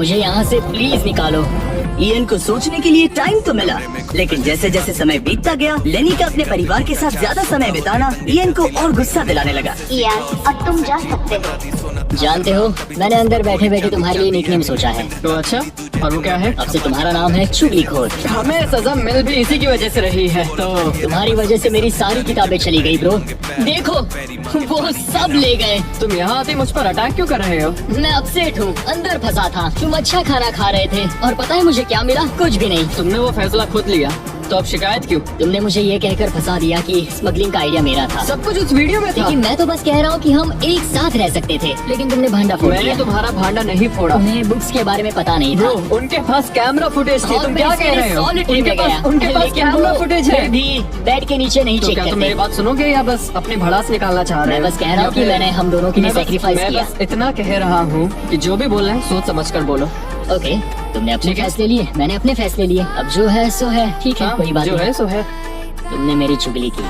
मुझे यहाँ से प्लीज निकालो। इयन को सोचने के लिए टाइम तो मिला, लेकिन जैसे जैसे समय बीतता गया, लेनी का अपने परिवार के साथ ज्यादा समय बिताना इयन को और गुस्सा दिलाने लगा। इयन, अब तुम जा सकते हो। जानते हो, मैंने अंदर बैठे बैठे तुम्हारे लिए निकनेम सोचा है। तो अच्छा, और वो क्या है? अब से तुम्हारा नाम है चुगलीखोर। हमें सजा मिल भी इसी की वजह से रही है। तो तुम्हारी वजह से मेरी सारी किताबें चली गई ब्रो। देखो, वो सब ले गए। तुम यहाँ आते मुझ पर अटैक क्यों कर रहे हो? मैं अपसेट हूँ, अंदर फंसा था। तुम अच्छा खाना खा रहे थे और पता है मुझे क्या मिला? कुछ भी नहीं। तुमने वो फैसला खुद लिया, तो अब शिकायत क्यों? तुमने मुझे ये कहकर फंसा दिया कि स्मगलिंग का आइडिया मेरा था। सब कुछ उस वीडियो में था। लेकिन मैं तो बस कह रहा हूँ कि हम एक साथ रह सकते थे, लेकिन तुमने भांडा फोड़ मैंने दिया। तुम्हारा भांडा नहीं फोड़ा। तुम्हें बुक्स के बारे में पता नहीं था। ब्रो, उनके पास कैमरा फुटेज थी। और तुम मैं क्या कह रहे हो? solitary में गया। उनके पास लेकिन कैमरा वो फुटेज है। फिर भी बेड के नीचे नहीं तो चेक क्या तुम मेरी करते। बात सुनोगे या बस अपनी भड़ास निकालना चाह रहे हो? मैं बस कह रहा हूँ कि मैंने हम दोनों के लिए सेक्रीफाइस मैं किया। बस इतना कह रहा हूँ कि जो भी बोल रहे हैं सोच समझ कर बोलो। ओके, तुमने अपने ठीक है। फैसले लिए, मैंने अपने फैसले लिए। अब जो है सो है, ठीक है, हाँ, कोई बात जो नहीं। है सो है। तुमने मेरी चुगली की।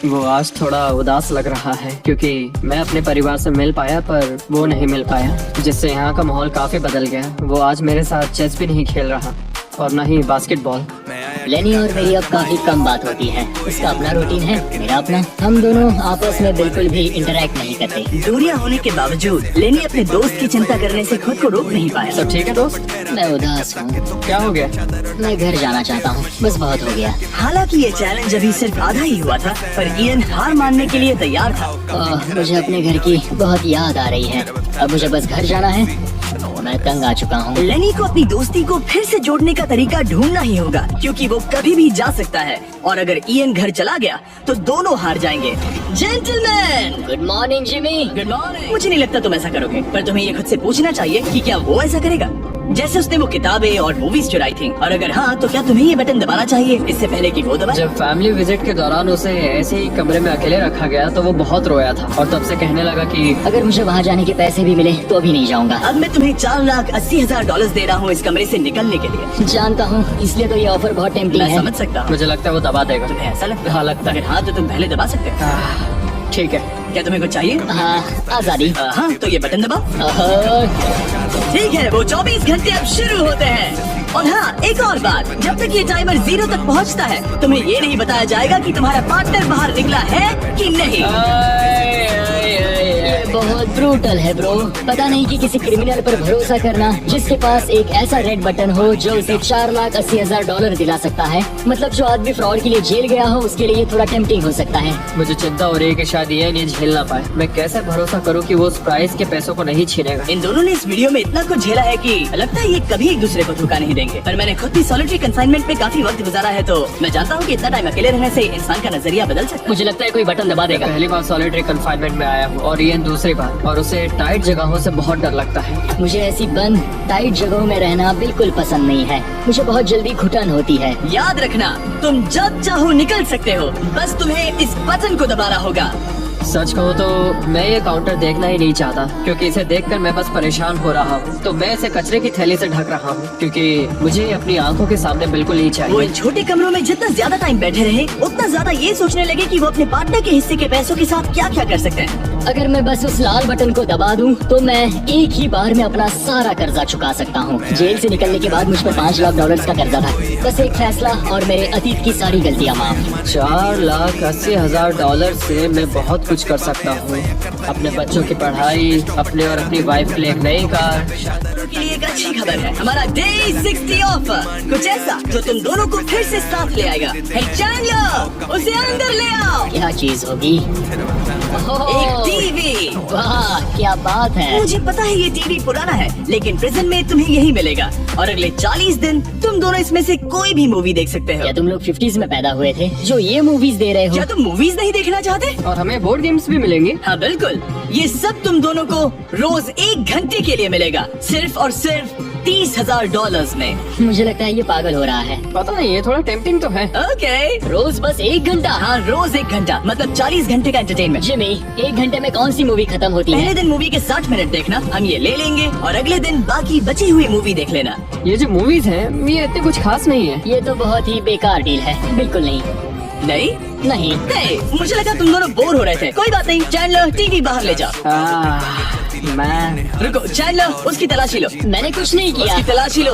वो आज थोड़ा उदास लग रहा है क्योंकि मैं अपने परिवार से मिल पाया पर वो नहीं मिल पाया, जिससे यहाँ का माहौल काफी बदल गया। वो आज मेरे साथ चेस भी नहीं खेल रहा और न ही बास्केटबॉल। लेनी और मेरी अब काफी कम बात होती है। उसका अपना रूटीन है, मेरा अपना। हम दोनों आपस में बिल्कुल भी इंटरेक्ट नहीं करते। दूरियां होने के बावजूद लेनी अपने दोस्त की चिंता करने से खुद को रोक नहीं पाया। सब ठीक है दोस्त? मैं उदास हूँ। क्या हो गया? मैं घर जाना चाहता हूँ, बस बहुत हो गया। हालांकि ये चैलेंज अभी सिर्फ आधा ही हुआ था, पर इयन हार मानने के लिए तैयार था। मुझे अपने घर की बहुत याद आ रही है। अब मुझे बस घर जाना है। मैं तंग आ चुका हूँ। लेनी को अपनी दोस्ती को फिर से जोड़ने का तरीका ढूंढना ही होगा, क्योंकि वो कभी भी जा सकता है और अगर इयन घर चला गया तो दोनों हार जाएंगे। Gentleman, good morning Jimmy. Good morning. मुझे नहीं लगता तुम ऐसा करोगे, पर तुम्हें ये खुद से पूछना चाहिए कि क्या वो ऐसा करेगा, जैसे उसने वो किताबें और मूवीज चुराई थी। और अगर हाँ, तो क्या तुम्हें ये बटन दबाना चाहिए इससे पहले कि वो दबाए? जब फैमिली विजिट के दौरान उसे ऐसे ही कमरे में अकेले रखा गया तो वो बहुत रोया था और तब से कहने लगा कि अगर मुझे वहाँ जाने के पैसे भी मिले तो भी नहीं जाऊँगा। अब मैं तुम्हें $4,80,000 दे रहा हूँ इस कमरे से निकलने के लिए। जानता हूँ, इसलिए तो ये ऑफर बहुत टेम्पटिंग मैं है। समझ सकता हूँ। मुझे लगता है वो दबा देगा। तुम्हें ऐसा लगता है? हाँ, लगता है। अगर हाँ, तो तुम पहले दबा सकते हो। ठीक है। क्या तुम्हें कुछ चाहिए? हाँ, आजादी। हाँ, तो ये बटन दबाओ। ओहो, ठीक है, वो 24 घंटे अब शुरू होते हैं। और हाँ, एक और बात, जब तक ये टाइमर 0 तक पहुँचता है, तुम्हें ये नहीं बताया जाएगा कि तुम्हारा पार्टनर बाहर निकला है कि नहीं। ये बहुत ब्रूटल है ब्रो। पता नहीं कि किसी क्रिमिनल पर भरोसा करना जिसके पास एक ऐसा रेड बटन हो जो उसे $4,80,000 दिला सकता है। मतलब जो आदमी फ्रॉड के लिए जेल गया हो उसके लिए ये थोड़ा टेम्पटिंग हो सकता है। मुझे चिंता हो रही है कि शायद ये झेल ना पाए। मैं कैसे भरोसा करूं कि वो उस प्राइस के पैसों को नहीं छीनेगा। इन दोनों ने इस वीडियो में इतना कुछ झेला है कि लगता है ये कभी एक दूसरे को धोखा नहीं देंगे। पर मैंने खुद भी सॉलिटरी कंफाइनमेंट में काफी वक्त गुजारा है, तो मैं जानता हूँ कि इतना टाइम अकेले रहने से इंसान का नजरिया बदल सकता है। मुझे लगता है कोई बटन दबा देगा। पहली बार सॉलिटरी कंफाइनमेंट में आया हूँ और ये दूसरी बार, और उसे टाइट जगहों से बहुत डर लगता है। मुझे ऐसी बंद टाइट जगहों में रहना बिल्कुल पसंद नहीं है। मुझे बहुत जल्दी घुटन होती है। याद रखना, तुम जब चाहो निकल सकते हो, बस तुम्हें इस बटन को दबाना होगा। सच कहूँ तो मैं ये काउंटर देखना ही नहीं चाहता, क्योंकि इसे देखकर मैं बस परेशान हो रहा हूँ। तो मैं इसे कचरे की थैली से ढक रहा हूँ, क्योंकि मुझे ये अपनी आंखों के सामने बिल्कुल नहीं वो चाहिए। इन छोटे कमरों में जितना ज्यादा टाइम बैठे रहे, उतना ज्यादा ये सोचने लगे कि वो अपने पार्टनर के हिस्से के पैसों के साथ क्या क्या कर सकते हैं। अगर मैं बस उस लाल बटन को दबा दूं, तो मैं एक ही बार में अपना सारा कर्जा चुका सकता हूं। जेल से निकलने के बाद मुझ पर $5 लाख का कर्जा था। बस एक फैसला और मेरे अतीत की सारी गलतियां माफ। $4,80,000 से मैं बहुत कुछ कर सकता हूँ। अपने बच्चों की पढ़ाई, अपने और अपनी वाइफ के लिए एक नई कार। के लिए एक अच्छी खबर है, हमारा Day 60 ऑफर, कुछ ऐसा जो तुम दोनों को फिर से साथ ले आएगा। हे चैंडलर, उसे अंदर ले आओ। क्या चीज होगी? एक टीवी। वाह, क्या बात है। मुझे पता है ये टीवी पुराना है, लेकिन प्रिजन में तुम्हें यही मिलेगा और अगले 40 दिन तुम दोनों इसमें से कोई भी मूवी देख सकते हो। क्या तुम लोग 50s में पैदा हुए थे जो ये मूवीज दे रहे हो? क्या तुम मूवीज नहीं देखना चाहते? और हमें बोर्ड गेम्स भी मिलेंगे। हाँ बिल्कुल, ये सब तुम दोनों को रोज 1 घंटे के लिए मिलेगा, सिर्फ और सिर्फ $30,000 में। मुझे लगता है ये पागल हो रहा है। पता नहीं, ये थोड़ा टेम्पटिंग तो है। ओके, रोज बस 1 घंटा? हाँ रोज 1 घंटा, मतलब 40 घंटे का एंटरटेनमेंट। जिमी, 1 घंटे में कौन सी मूवी खत्म होती पहले है? दिन मूवी के 60 मिनट देखना, हम ये ले लेंगे और अगले दिन बाकी बची हुई मूवी देख लेना। ये जो मूवीज हैं, ये इतनी कुछ खास नहीं है। ये तो बहुत ही बेकार डील है, बिल्कुल नहीं। नहीं नहीं। नहीं, मुझे लगा तुम दोनों बोर हो रहे थे। कोई बात नहीं, चैंडलर टीवी बाहर ले जाओ। मैं रुको चैंडलर, उसकी तलाशी लो। मैंने कुछ नहीं किया। उसकी तलाशी लो।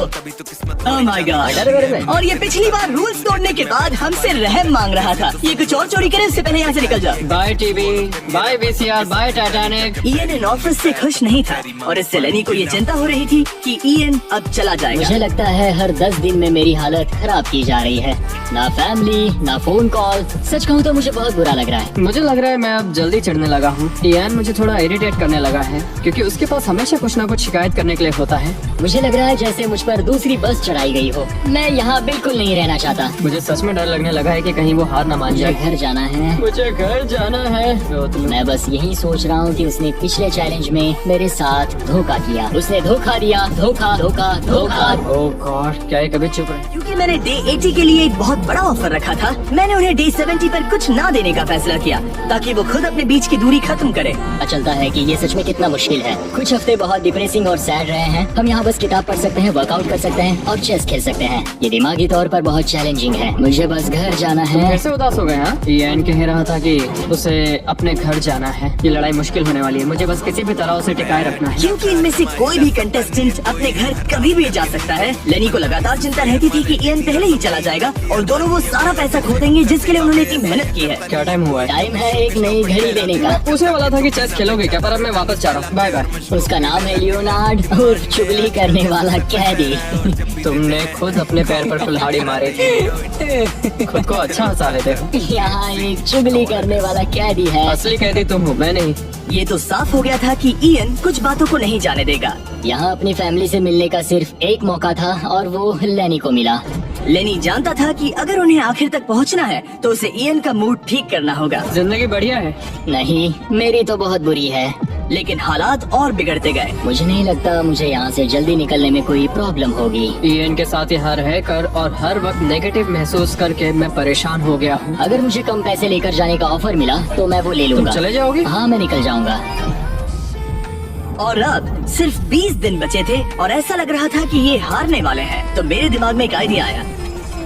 Oh my God. और ये पिछली बार रूल्स तोड़ने के बाद हमसे रहम मांग रहा था। ये कुछ और चोरी करे उससे पहले यहाँ से निकल जाओ। Bye TV, bye VCR, bye Titanic. ईएन इन ऑफिस से खुश नहीं था और इससे लेनी को ये चिंता हो रही थी कि ईएन अब चला जाएगा। मुझे लगता है हर 10 दिन में मेरी हालत खराब की जा रही है। ना फैमिली, ना फोन कॉल। सच कहूँ तो मुझे बहुत बुरा लग रहा है। मुझे लग रहा है मैं अब जल्दी चिढ़ने लगा हूँ। ईएन मुझे थोड़ा इरिटेट करने लगा है क्योंकि उसके पास हमेशा कुछ ना कुछ शिकायत करने के लिए होता है। मुझे लग रहा है जैसे मुझ पर दूसरी बस चढ़ाई गई हो। मैं यहाँ बिल्कुल नहीं रहना चाहता। मुझे सच में डर लगने लगा है कि कहीं वो हार ना मान मुझे जाए। घर जाना है। मुझे घर जाना है। मैं बस यही सोच रहा हूँ कि उसने पिछले चैलेंज में मेरे साथ धोखा किया। उसने धोखा दिया। धोखा धोखा धोखा। ओह गॉड, क्या ये कभी चुप रहे? क्योंकि मैंने डे 80 के लिए एक बहुत बड़ा ऑफर रखा था, मैंने उन्हें डे 70 पर कुछ ना देने का फैसला किया ताकि वो खुद अपने बीच की दूरी खत्म करे। पता चलता है कि ये सच में कितना मुश्किल है। कुछ हफ्ते बहुत डिप्रेसिंग और सैड रहे हैं। हम यहाँ बस किताब पढ़ सकते हैं, वर्कआउट कर सकते हैं और चेस खेल सकते हैं। ये दिमागी तौर पर बहुत चैलेंजिंग है। मुझे बस घर जाना है। कैसे उदास हो गए? हाँ, ईएन कह रहा था कि उसे अपने घर जाना है। ये लड़ाई मुश्किल होने वाली है। मुझे बस किसी भी तरह उसे टिकाए रखना है। क्योंकि इनमें से कोई भी कंटेस्टेंट अपने घर कभी भी जा सकता है। लेनी को लगातार चिंता रहती थी कि ईएन पहले ही चला जाएगा और दोनों वो सारा पैसा खो देंगे जिसके लिए उन्होंने इतनी मेहनत की है। क्या टाइम हुआ है? टाइम है एक नई घड़ी लेने का। पूछने वाला था कि चेस खेलोगे क्या, पर अब मैं वापस जा रहा हूँ। Bye bye. उसका नाम है लियोनार्ड और चुगली करने वाला कैदी। तुमने खुद अपने पैर पर कुल्हाड़ी मारी थी। खुद को अच्छा हंसा लेते हो। यहाँ एक चुगली करने वाला कैदी है। असली कैदी तुम हो, मैं नहीं। ये तो साफ हो गया था कि ईएन कुछ बातों को नहीं जाने देगा। यहाँ अपनी फैमिली से मिलने का सिर्फ एक मौका था और वो लेनी को मिला। लेनी जानता था कि अगर उन्हें आखिर तक पहुंचना है तो उसे ईएन का मूड ठीक करना होगा। जिंदगी बढ़िया है। नहीं, मेरी तो बहुत बुरी है। लेकिन हालात और बिगड़ते गए। मुझे नहीं लगता मुझे यहाँ से जल्दी निकलने में कोई प्रॉब्लम होगी। ईएन के साथ यहाँ रहकर और हर वक्त नेगेटिव महसूस करके मैं परेशान हो गया हूँ। अगर मुझे कम पैसे लेकर जाने का ऑफर मिला तो मैं वो ले तुम लूंगा। चले जाओगे? हाँ, मैं निकल जाऊंगा। और अब सिर्फ 20 दिन बचे थे और ऐसा लग रहा था कि ये हारने वाले हैं। तो मेरे दिमाग में एक आइडिया आया।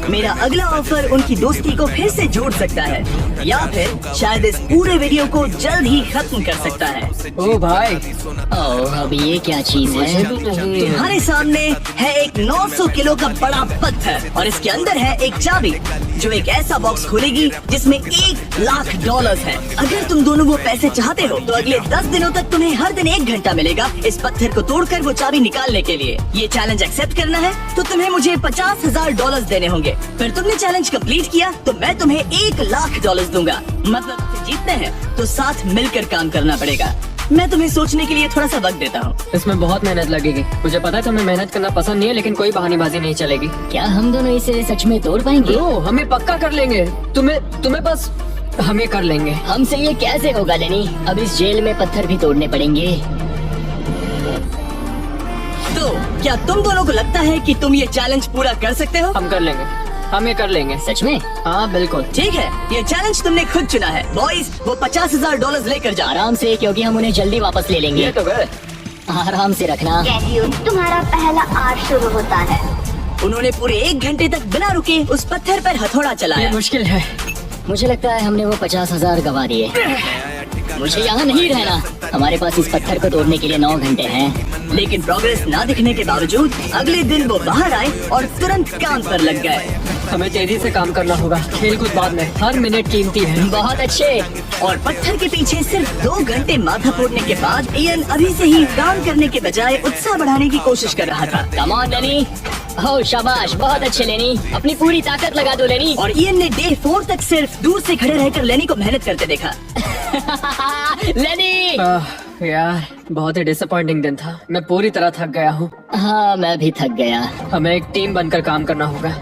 मेरा अगला ऑफर उनकी दोस्ती को फिर से जोड़ सकता है या फिर शायद इस पूरे वीडियो को जल्द ही खत्म कर सकता है। ओ भाई, ओह, अब ये क्या चीज है? तुम्हारे सामने है एक 900 किलो का बड़ा पत्थर और इसके अंदर है एक चाबी जो एक ऐसा बॉक्स खोलेगी जिसमें $1,00,000 है। अगर तुम दोनों वो पैसे चाहते हो तो अगले 10 दिनों तक तुम्हें हर दिन 1 घंटा मिलेगा इस पत्थर को तोड़कर वो चाबी निकालने के लिए। ये चैलेंज एक्सेप्ट करना है तो तुम्हें मुझे $50,000 देने होंगे। फिर तुमने चैलेंज कंप्लीट किया तो मैं तुम्हें $1,00,000 दूंगा। मतलब जीतते हैं तो साथ मिलकर काम करना पड़ेगा। मैं तुम्हें सोचने के लिए थोड़ा सा वक्त देता हूँ। इसमें बहुत मेहनत लगेगी। मुझे पता है तुम्हें मेहनत करना पसंद नहीं है, लेकिन कोई बहानेबाजी नहीं चलेगी। क्या हम दोनों इसे सच में तोड़ पाएंगे? ओ, हमें पक्का कर लेंगे। तुम्हें बस हमें कर लेंगे। हमसे ये कैसे होगा लेनी? अब इस जेल में पत्थर भी तोड़ने पड़ेंगे। तो क्या तुम दोनों को लगता है कि तुम ये चैलेंज पूरा कर सकते हो? हम कर लेंगे, हम ये कर लेंगे। सच में? हाँ बिल्कुल। ठीक है, ये चैलेंज तुमने खुद चुना है। बॉयज, वो $50,000 लेकर जा। आराम से, क्योंकि हम उन्हें जल्दी वापस ले लेंगे। ये तो गए। आराम से रखना। कैदियों, तुम्हारा पहला आर शुरू होता है। उन्होंने पूरे 1 घंटे तक बिना रुके उस पत्थर पर हथौड़ा ये चलाया। मुश्किल है। मुझे लगता है हमने वो 50,000 गवा दिए। मुझे यहाँ नहीं रहना। हमारे पास इस पत्थर को तोड़ने के लिए 9 घंटे हैं। लेकिन प्रोग्रेस ना दिखने के बावजूद अगले दिन वो बाहर आए और तुरंत काम पर लग गए। हमें तेजी से काम करना होगा। खेल कूद बाद में, हर मिनट कीमती है। बहुत अच्छे। और पत्थर के पीछे सिर्फ 2 घंटे माथा फोड़ने के बाद ईएन अभी से ही काम करने के बजाय उत्साह बढ़ाने की कोशिश कर रहा था। कम ऑन लेनी। हो शाबाश, बहुत अच्छे लेनी। अपनी पूरी ताकत लगा दो लेनी। और ईएन ने डे 4 तक सिर्फ दूर से खड़े रहकर लेनी को मेहनत करते देखा। लेनी। यार, बहुत ही डिसअपॉइंटिंग दिन था। मैं पूरी तरह थक गया हूँ। हाँ, मैं भी थक गया। हमें एक टीम बनकर काम करना होगा।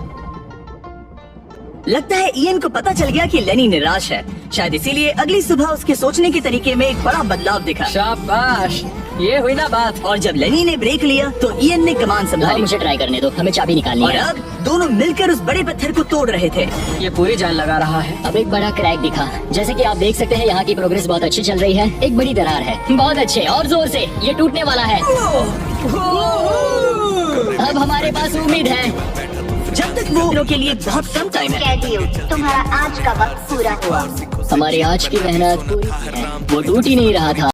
लगता है ईएन को पता चल गया कि लेनी निराश है। शायद इसीलिए अगली सुबह उसके सोचने के तरीके में एक बड़ा बदलाव दिखा। शाबाश, ये हुई ना बात। और जब लेनी ने ब्रेक लिया तो ईएन ने कमान हाँ, संभाली। मुझे ट्राई करने दो, हमें चाबी निकालनी और है। अब दोनों मिलकर उस बड़े पत्थर को तोड़ रहे थे। ये पूरी जान लगा रहा है। अब एक बड़ा क्रैक दिखा। जैसे कि आप देख सकते हैं, यहाँ की प्रोग्रेस बहुत अच्छी चल रही है। एक बड़ी दरार है। बहुत अच्छे, और जोर से। ये टूटने वाला है। अब हमारे पास उम्मीद है। जब तक वो के लिए बहुत कम टाइम है। कैडियो, तुम्हारा आज का वक्त पूरा हुआ। हमारी आज की मेहनत पूरी है, वो टूट ही नहीं रहा था।